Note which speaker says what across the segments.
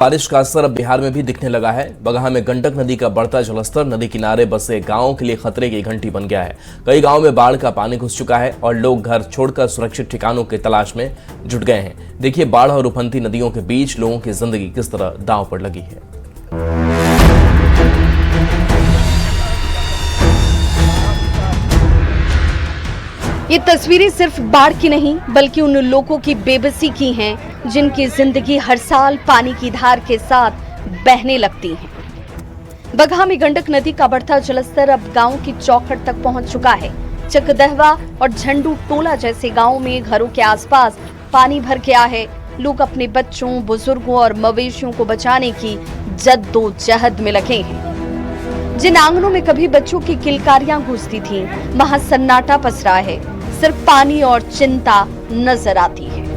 Speaker 1: बारिश का असर अब बिहार में भी दिखने लगा है। बगहा में गंडक नदी का बढ़ता जलस्तर नदी किनारे बसे गांवों के लिए खतरे की घंटी बन गया है। कई गांवों में बाढ़ का पानी घुस चुका है और लोग घर छोड़कर सुरक्षित ठिकानों की तलाश में जुट गए हैं। देखिए बाढ़ और उफनती नदियों के बीच लोगों की जिंदगी किस तरह दांव पर लगी है।
Speaker 2: ये तस्वीरें सिर्फ बाढ़ की नहीं बल्कि उन लोगों की बेबसी की हैं जिनकी जिंदगी हर साल पानी की धार के साथ बहने लगती है। बगहा में गंडक नदी का बढ़ता जलस्तर अब गांव की चौखट तक पहुंच चुका है। चकदहवा और झंडू टोला जैसे गांवों में घरों के आसपास पानी भर गया है। लोग अपने बच्चों, बुजुर्गों और मवेशियों को बचाने की जद्दोजहद में लगे हैं। जिन आंगनों में कभी बच्चों की किलकारियां गूंजती थीं, वहां सन्नाटा पसरा है। सिर्फ पानी और चिंता नजर आती है।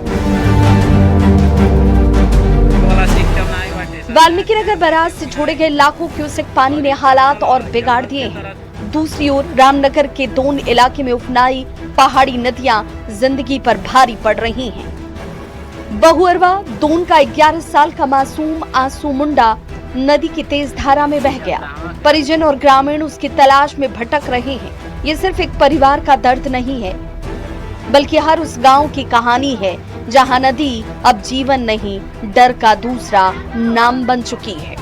Speaker 2: वाल्मीकि नगर बैराज से छोड़े गए लाखों क्यूसेक पानी ने हालात और बिगाड़ दिए हैं। दूसरी ओर रामनगर के दोन इलाके में उफनाई पहाड़ी नदियां जिंदगी पर भारी पड़ रही हैं। बहुअरवा दोन का 11 साल का मासूम आंसू मुंडा नदी की तेज धारा में बह गया। परिजन और ग्रामीण उसकी तलाश में भटक रहे हैं। ये सिर्फ एक परिवार का दर्द नहीं है बल्कि हर उस गांव की कहानी है जहां नदी अब जीवन नहीं, डर का दूसरा नाम बन चुकी है।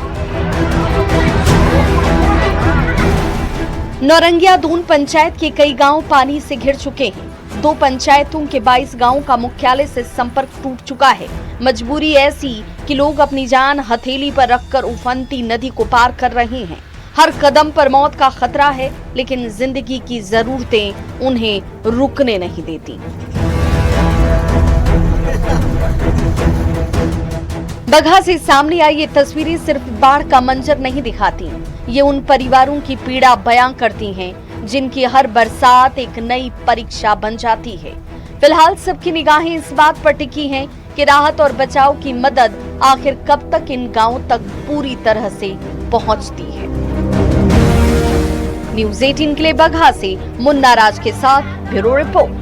Speaker 2: नौरंगिया दून पंचायत के कई गांव पानी से घिर चुके हैं। 2 पंचायतों के 22 गांवों का मुख्यालय से संपर्क टूट चुका है। मजबूरी ऐसी कि लोग अपनी जान हथेली पर रखकर उफनती नदी को पार कर रहे हैं। हर कदम पर मौत का खतरा है, लेकिन जिंदगी की जरूरतें उन्हें रुकने नहीं देती। बगहा से सामने आई ये तस्वीरें सिर्फ बाढ़ का मंजर नहीं दिखाती, ये उन परिवारों की पीड़ा बयां करती हैं जिनकी हर बरसात एक नई परीक्षा बन जाती है। फिलहाल सबकी निगाहें इस बात पर टिकी हैं कि राहत और बचाव की मदद आखिर कब तक इन गांवों तक पूरी तरह से पहुंचती है। न्यूज़ 18 के लिए बगहा से मुन्ना राज के साथ ब्यूरो रिपोर्ट।